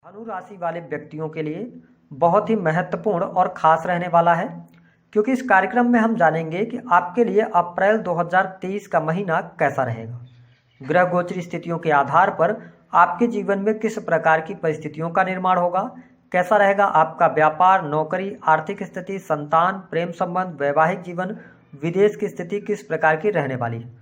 धनु राशि वाले व्यक्तियों के लिए बहुत ही महत्वपूर्ण और खास रहने वाला है, क्योंकि इस कार्यक्रम में हम जानेंगे कि आपके लिए अप्रैल 2023 का महीना कैसा रहेगा। ग्रह गोचर स्थितियों के आधार पर आपके जीवन में किस प्रकार की परिस्थितियों का निर्माण होगा, कैसा रहेगा आपका व्यापार, नौकरी, आर्थिक स्थिति, संतान, प्रेम संबंध, वैवाहिक जीवन, विदेश की स्थिति किस प्रकार की रहने वाली है।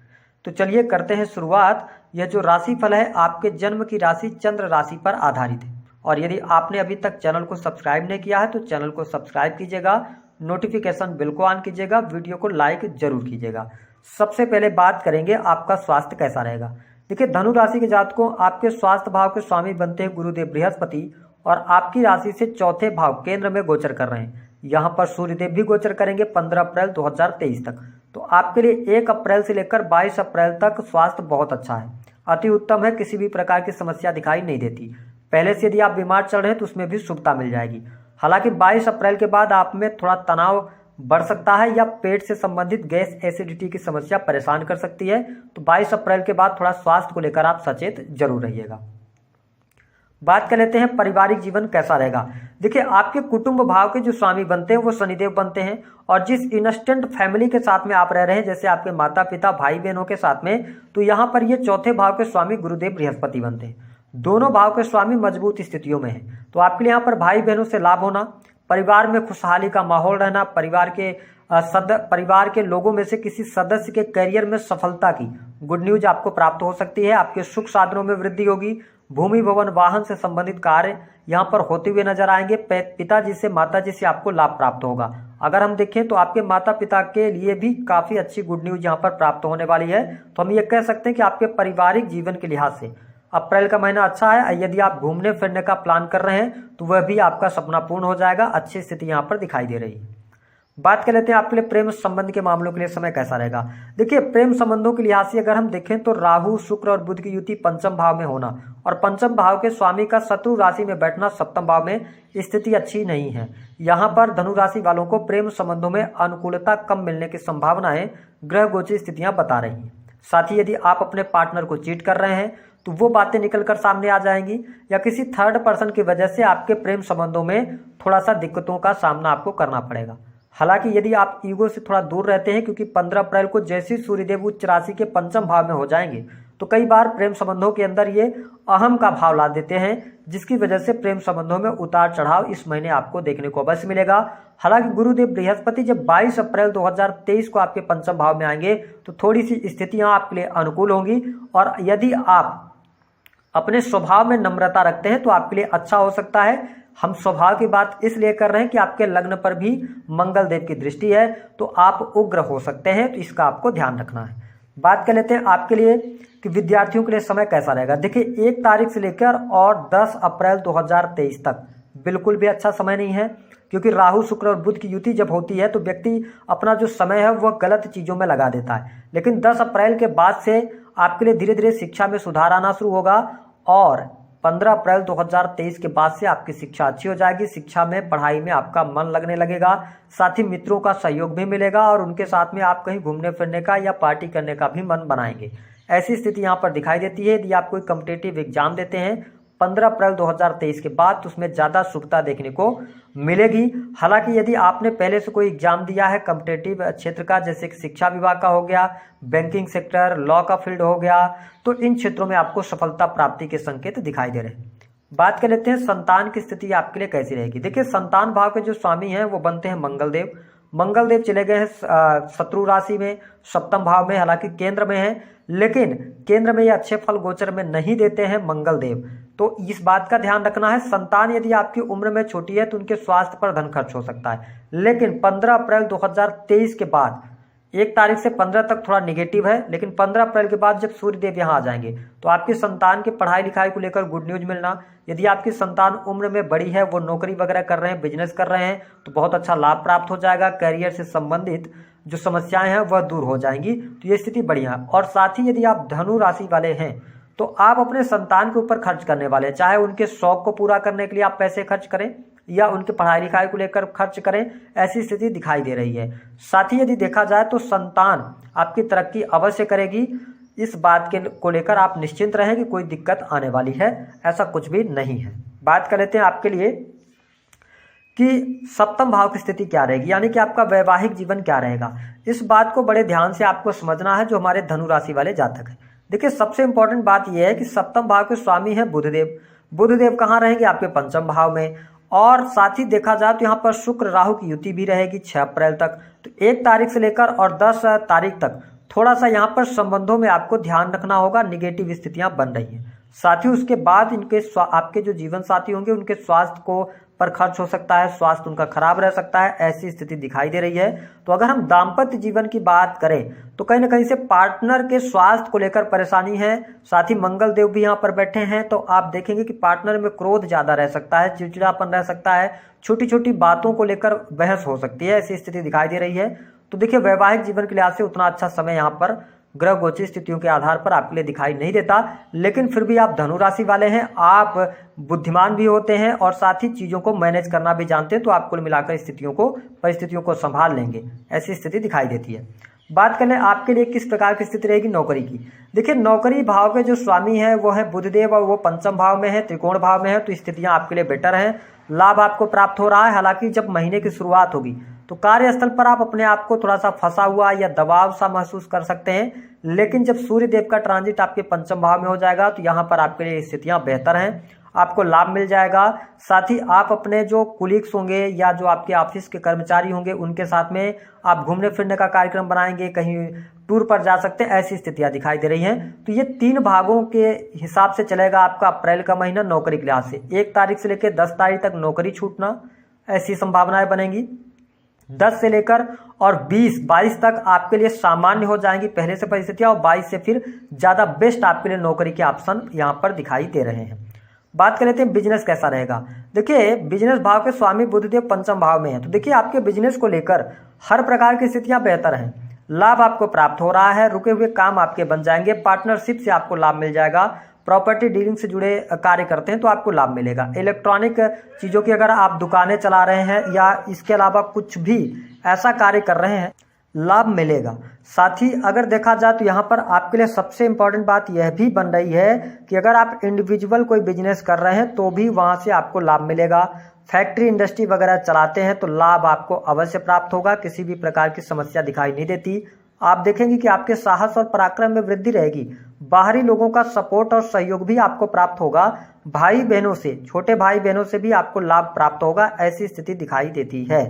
तो चलिए करते हैं शुरुआत। यह जो राशिफल है आपके जन्म की राशि चंद्र राशि पर आधारित है, और यदि आपने अभी तक चैनल को सब्सक्राइब नहीं किया है तो चैनल को सब्सक्राइब कीजिएगा, नोटिफिकेशन बिल को ऑन कीजिएगा, वीडियो को लाइक जरूर कीजिएगा। सबसे पहले बात करेंगे आपका स्वास्थ्य कैसा रहेगा। देखिए, धनु राशि के जातकों, आपके स्वास्थ्य भाव के स्वामी बनते हैं गुरुदेव बृहस्पति, और आपकी राशि से चौथे भाव केंद्र में गोचर कर रहे हैं। यहाँ पर सूर्यदेव भी गोचर करेंगे 15 अप्रैल 2023 तक। तो आपके लिए 1 अप्रैल से लेकर 22 अप्रैल तक स्वास्थ्य बहुत अच्छा है, अति उत्तम है, किसी भी प्रकार की समस्या दिखाई नहीं देती। पहले से यदि आप बीमार चल रहे हैं तो उसमें भी शुभता मिल जाएगी। हालांकि 22 अप्रैल के बाद आप में थोड़ा तनाव बढ़ सकता है, या पेट से संबंधित गैस एसिडिटी की समस्या परेशान कर सकती है। तो 22 अप्रैल के बाद थोड़ा स्वास्थ्य को लेकर आप सचेत जरूर रहिएगा। बात कर लेते हैं पारिवारिक जीवन कैसा रहेगा। देखिए, आपके कुटुंब भाव के जो स्वामी बनते हैं वो शनिदेव बनते हैं, और जिस इंस्टेंट फैमिली के साथ में आप रह रहे हैं, जैसे आपके माता पिता भाई बहनों के साथ में, तो यहाँ पर ये चौथे भाव के स्वामी गुरुदेव बृहस्पति बनते हैं। दोनों भाव के स्वामी मजबूत स्थितियों में हैं। तो आपके लिए यहाँ पर भाई बहनों से लाभ होना, परिवार में खुशहाली का माहौल रहना, परिवार के लोगों में से किसी सदस्य के करियर में सफलता की गुड न्यूज आपको प्राप्त हो सकती है। आपके सुख साधनों में वृद्धि होगी। भूमि भवन वाहन से संबंधित कार्य यहाँ पर होते हुए नजर आएंगे। पिताजी से माताजी से आपको लाभ प्राप्त होगा। अगर हम देखें तो आपके माता पिता के लिए भी काफी अच्छी गुड न्यूज यहाँ पर प्राप्त होने वाली है। तो हम ये कह सकते हैं कि आपके पारिवारिक जीवन के लिहाज से अप्रैल का महीना अच्छा है। यदि आप घूमने फिरने का प्लान कर रहे हैं तो वह भी आपका सपना पूर्ण हो जाएगा। अच्छी स्थिति यहाँ पर दिखाई दे रही है। बात कर लेते हैं आपके लिए प्रेम संबंध के मामलों के लिए समय कैसा रहेगा। देखिए, प्रेम संबंधों के लिहाज से अगर हम देखें तो राहु, शुक्र और बुध की युति पंचम भाव में होना, और पंचम भाव के स्वामी का शत्रु राशि में बैठना सप्तम भाव में स्थिति अच्छी नहीं है। यहाँ पर धनु राशि वालों को प्रेम संबंधों में अनुकूलता कम मिलने की संभावनाएं ग्रह गोचर स्थितियां बता रही हैं। साथ ही यदि आप अपने पार्टनर को चीट कर रहे हैं तो वो बातें निकलकर सामने आ जाएंगी, या किसी थर्ड पर्सन की वजह से आपके प्रेम संबंधों में थोड़ा सा दिक्कतों का सामना आपको करना पड़ेगा। हालांकि यदि आप ईगो से थोड़ा दूर रहते हैं, क्योंकि 15 अप्रैल को जैसे सूर्यदेव उच्च राशि के पंचम भाव में हो जाएंगे तो कई बार प्रेम संबंधों के अंदर ये अहम का भाव ला देते हैं, जिसकी वजह से प्रेम संबंधों में उतार चढ़ाव इस महीने आपको देखने को अवश्य मिलेगा। हालांकि गुरुदेव बृहस्पति जब 22 अप्रैल 2023 को आपके पंचम भाव में आएंगे तो थोड़ी सी स्थितियां आपके लिए अनुकूल होंगी, और यदि आप अपने स्वभाव में नम्रता रखते हैं तो आपके लिए अच्छा हो सकता है। हम स्वभाव की बात इसलिए कर रहे हैं कि आपके लग्न पर भी मंगल देव की दृष्टि है, तो आप उग्र हो सकते हैं, तो इसका आपको ध्यान रखना है। बात कर लेते हैं आपके लिए कि विद्यार्थियों के लिए समय कैसा रहेगा। देखिए, 1 तारीख से लेकर और 10 अप्रैल 2023 तक बिल्कुल भी अच्छा समय नहीं है, क्योंकि राहु, शुक्र और बुध की युति जब होती है तो व्यक्ति अपना जो समय है वह गलत चीजों में लगा देता है। लेकिन 10 अप्रैल के बाद से आपके लिए धीरे धीरे शिक्षा में सुधार आना शुरू होगा, और 15 अप्रैल 2023 के बाद से आपकी शिक्षा अच्छी हो जाएगी। शिक्षा में, पढ़ाई में आपका मन लगने लगेगा। साथ ही मित्रों का सहयोग भी मिलेगा, और उनके साथ में आप कहीं घूमने फिरने का या पार्टी करने का भी मन बनाएंगे। ऐसी स्थिति यहाँ पर दिखाई देती है। यदि आप कोई कॉम्पिटिटिव एग्जाम देते हैं 15 अप्रैल 2023 के बाद तो उसमें ज़्यादा शुभता देखने को मिलेगी। हालांकि यदि आपने पहले से कोई एग्जाम दिया है कॉम्पिटिटिव क्षेत्र का, जैसे कि शिक्षा विभाग का हो गया, बैंकिंग सेक्टर, लॉ का फील्ड हो गया, तो इन क्षेत्रों में आपको सफलता प्राप्ति के संकेत दिखाई दे रहे हैं। बात कर लेते हैं संतान की स्थिति आपके लिए कैसी रहेगी। देखिए, संतान भाव के जो स्वामी हैं वो बनते हैं मंगलदेव। मंगलदेव चले गए हैं शत्रु राशि में, सप्तम भाव में, हालांकि केंद्र में है, लेकिन केंद्र में ये अच्छे फल गोचर में नहीं देते हैं मंगलदेव। तो इस बात का ध्यान रखना है। संतान यदि आपकी उम्र में छोटी है तो उनके स्वास्थ्य पर धन खर्च हो सकता है, लेकिन 15 अप्रैल 2023 के बाद 1 तारीख से 15 तक थोड़ा निगेटिव है, लेकिन 15 अप्रैल के बाद जब सूर्यदेव यहाँ आ जाएंगे तो आपकी संतान की पढ़ाई लिखाई को लेकर गुड न्यूज मिलना। यदि आपकी संतान उम्र में बड़ी है, वो नौकरी वगैरह कर रहे हैं, बिजनेस कर रहे हैं, तो बहुत अच्छा लाभ प्राप्त हो जाएगा। करियर से संबंधित जो समस्याएं हैं वह दूर हो जाएंगी, तो ये स्थिति बढ़िया है। और साथ ही यदि आप धनु राशि वाले हैं तो आप अपने संतान के ऊपर खर्च करने वाले, चाहे उनके शौक को पूरा करने के लिए आप पैसे खर्च करें या उनके पढ़ाई लिखाई को लेकर खर्च करें, ऐसी स्थिति दिखाई दे रही है। साथ ही यदि देखा जाए तो संतान आपकी तरक्की अवश्य करेगी। इस बात को लेकर आप निश्चिंत रहें कि कोई दिक्कत आने वाली है, ऐसा कुछ भी नहीं है। बात कर लेते हैं आपके लिए कि सप्तम भाव की स्थिति क्या रहेगी, यानी कि आपका वैवाहिक जीवन क्या रहेगा। इस बात को बड़े ध्यान से आपको समझना है जो हमारे धनु राशि वाले जातक हैं। देखिए सबसे इंपॉर्टेंट बात यह है कि सप्तम भाव के स्वामी है बुधदेव। बुधदेव कहाँ रहेंगे, आपके पंचम भाव में। और साथ ही देखा जाए तो यहाँ पर शुक्र राहु की युति भी रहेगी 6 अप्रैल तक। तो 1 तारीख से लेकर और 10 तारीख तक थोड़ा सा यहाँ पर संबंधों में आपको ध्यान रखना होगा, निगेटिव स्थितियां बन रही हैं। साथ ही उसके बाद इनके आपके जो जीवन साथी होंगे उनके स्वास्थ्य को पर खर्च हो सकता है, स्वास्थ्य उनका खराब रह सकता है, ऐसी स्थिति दिखाई दे रही है। तो अगर हम दाम्पत्य जीवन की बात करें तो कहीं ना कहीं से पार्टनर के स्वास्थ्य को लेकर परेशानी है। साथ ही मंगल देव भी यहाँ पर बैठे हैं, तो आप देखेंगे कि पार्टनर में क्रोध ज्यादा रह सकता है, चिड़चिड़ापन रह सकता है, छोटी छोटी बातों को लेकर बहस हो सकती है, ऐसी स्थिति दिखाई दे रही है। तो देखिए वैवाहिक जीवन के लिहाज से उतना अच्छा समय यहाँ पर ग्रह गोचर स्थितियों के आधार पर आपके लिए दिखाई नहीं देता। लेकिन फिर भी आप धनु राशि वाले हैं, आप बुद्धिमान भी होते हैं और साथ ही चीजों को मैनेज करना भी जानते हैं, तो आप कुल मिलाकर परिस्थितियों को संभाल लेंगे, ऐसी स्थिति दिखाई देती है। बात करें आपके लिए किस प्रकार की स्थिति रहेगी नौकरी की। देखिए नौकरी भाव के जो स्वामी है वो है बुधदेव और वो पंचम भाव में है, त्रिकोण भाव में है, तो स्थितियां आपके लिए बेटर हैं, लाभ आपको प्राप्त हो रहा है। हालांकि जब महीने की शुरुआत होगी तो कार्यस्थल पर आप अपने आप को थोड़ा सा फंसा हुआ या दबाव सा महसूस कर सकते हैं, लेकिन जब सूर्य देव का ट्रांजिट आपके पंचम भाव में हो जाएगा तो यहाँ पर आपके लिए स्थितियां बेहतर हैं, आपको लाभ मिल जाएगा। साथ ही आप अपने जो कुलीग्स होंगे या जो आपके ऑफिस के कर्मचारी होंगे उनके साथ में आप घूमने फिरने का कार्यक्रम बनाएंगे, कहीं टूर पर जा सकते हैं, ऐसी स्थितियां दिखाई दे रही हैं। तो ये 3 भागों के हिसाब से चलेगा आपका अप्रैल का महीना नौकरी के लिहाज से। 1 तारीख से लेकर 10 तारीख तक नौकरी छूटना, ऐसी संभावनाएं बनेंगी। 10 से लेकर और 22 तक आपके लिए सामान्य हो जाएंगी पहले से परिस्थितियां, और 22 से फिर ज्यादा बेस्ट आपके लिए नौकरी के ऑप्शन यहां पर दिखाई दे रहे हैं। बात कर लेते हैं बिजनेस कैसा रहेगा। देखिए बिजनेस भाव के स्वामी बुधदेव पंचम भाव में है, तो देखिए आपके बिजनेस को लेकर हर प्रकार की स्थितियां बेहतर हैं, लाभ आपको प्राप्त हो रहा है, रुके हुए काम आपके बन जाएंगे, पार्टनरशिप से आपको लाभ मिल जाएगा, प्रॉपर्टी डीलिंग से जुड़े कार्य करते हैं तो आपको लाभ मिलेगा। इलेक्ट्रॉनिक चीज़ों की अगर आप दुकानें चला रहे हैं या इसके अलावा कुछ भी ऐसा कार्य कर रहे हैं, लाभ मिलेगा। साथ ही अगर देखा जाए तो यहाँ पर आपके लिए सबसे इंपॉर्टेंट बात यह भी बन रही है कि अगर आप इंडिविजुअल कोई बिजनेस कर रहे हैं तो भी वहाँ से आपको लाभ मिलेगा। फैक्ट्री इंडस्ट्री वगैरह चलाते हैं तो लाभ आपको अवश्य प्राप्त होगा, किसी भी प्रकार की समस्या दिखाई नहीं देती। आप देखेंगे कि आपके साहस और पराक्रम में वृद्धि रहेगी, बाहरी लोगों का सपोर्ट और सहयोग भी आपको प्राप्त होगा, भाई बहनों से, छोटे भाई बहनों से भी आपको लाभ प्राप्त होगा, ऐसी स्थिति दिखाई देती है।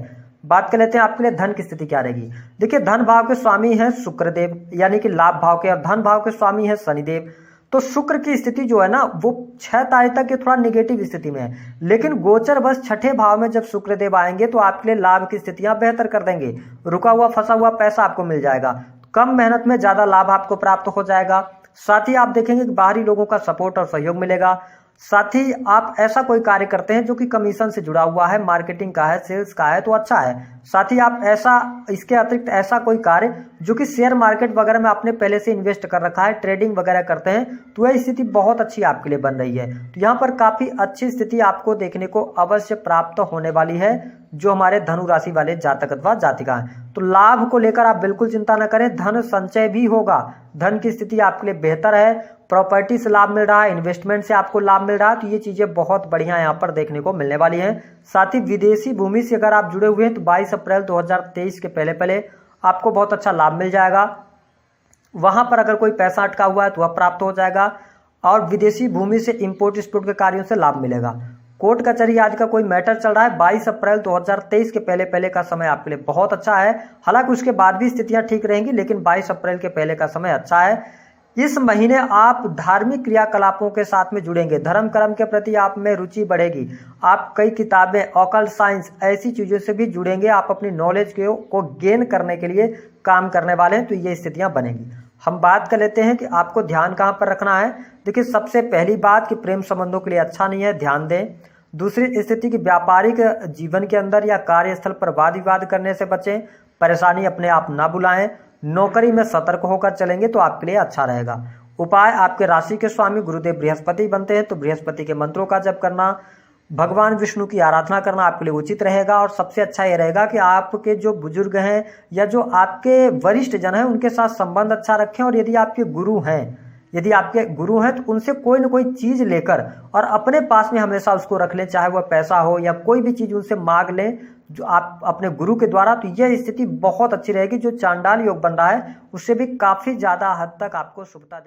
बात कर लेते हैं आपके लिए धन की स्थिति क्या रहेगी। देखिए धन भाव के स्वामी है शुक्रदेव, यानी कि लाभ भाव के, और धन भाव के स्वामी है शनिदेव। तो शुक्र की स्थिति जो है ना वो 6 तारीख तक थोड़ा निगेटिव स्थिति में है, लेकिन गोचर बस 6ठे भाव में जब शुक्रदेव आएंगे तो आपके लिए लाभ की स्थितियां बेहतर कर देंगे, रुका हुआ फंसा हुआ पैसा आपको मिल जाएगा, कम मेहनत में ज्यादा लाभ आपको प्राप्त हो जाएगा। साथ ही आप देखेंगे कि बाहरी लोगों का सपोर्ट और सहयोग मिलेगा। साथ ही आप ऐसा कोई कार्य करते हैं जो कि कमीशन से जुड़ा हुआ है, मार्केटिंग का है, सेल्स का है, तो अच्छा है। साथ ही आप इसके अतिरिक्त ऐसा कोई कार्य जो कि शेयर मार्केट वगैरह में आपने पहले से इन्वेस्ट कर रखा है, ट्रेडिंग वगैरह करते हैं, तो यह स्थिति बहुत अच्छी आपके लिए बन रही है। तो यहाँ पर काफी अच्छी स्थिति आपको देखने को अवश्य प्राप्त होने वाली है जो हमारे धनु राशि वाले जातक अथवा जातिका हैं। तो लाभ को लेकर आप बिल्कुल चिंता न करें, धन संचय भी होगा, धन की स्थिति आपके लिए बेहतर है, प्रॉपर्टी से लाभ मिल रहा है, इन्वेस्टमेंट से आपको लाभ मिल रहा है, तो ये चीजें बहुत बढ़िया यहाँ पर देखने को मिलने वाली हैं। साथ ही विदेशी भूमि से अगर आप जुड़े हुए हैं तो 22 अप्रैल 2023 के पहले आपको बहुत अच्छा लाभ मिल जाएगा। वहां पर अगर कोई पैसा अटका हुआ है तो वह प्राप्त हो जाएगा, और विदेशी भूमि से इंपोर्ट एक्सपोर्ट के कार्यों से लाभ मिलेगा। कोर्ट कचहरी आदि का कोई मैटर चल रहा है, 22 अप्रैल 2023 के पहले का समय आपके लिए बहुत अच्छा है। हालांकि उसके बाद भी स्थितियां ठीक रहेंगी, लेकिन 22 अप्रैल के पहले का समय अच्छा है। इस महीने आप धार्मिक क्रियाकलापों के साथ में जुड़ेंगे, धर्म कर्म के प्रति आप में रुचि बढ़ेगी, आप कई किताबें, ऑकल्ट साइंस, ऐसी चीजों से भी जुड़ेंगे, आप अपनी नॉलेज को गेन करने के लिए काम करने वाले हैं, तो ये स्थितियां बनेंगी। हम बात कर लेते हैं कि आपको ध्यान कहां पर रखना है। देखिए सबसे पहली बात कि प्रेम संबंधों के लिए अच्छा नहीं है, ध्यान दें। दूसरी स्थिति की व्यापारिक जीवन के अंदर या कार्यस्थल पर वाद विवाद करने से बचें, परेशानी अपने आप ना बुलाएं, नौकरी में सतर्क होकर चलेंगे तो आपके लिए अच्छा रहेगा। उपाय, आपके राशि के स्वामी गुरुदेव बृहस्पति बनते हैं तो बृहस्पति के मंत्रों का जप करना, भगवान विष्णु की आराधना करना आपके लिए उचित रहेगा। और सबसे अच्छा ये रहेगा कि आपके जो बुजुर्ग हैं या जो आपके वरिष्ठ जन हैं उनके साथ संबंध अच्छा रखें, और यदि आपके गुरु हैं यदि आपके गुरु हैं तो उनसे कोई ना कोई चीज लेकर और अपने पास में हमेशा उसको रख लें, चाहे वह पैसा हो या कोई भी चीज उनसे मांग लें जो आप अपने गुरु के द्वारा, तो यह स्थिति बहुत अच्छी रहेगी। जो चांडाल योग बन रहा है उससे भी काफी ज्यादा हद तक आपको शुभता देगी।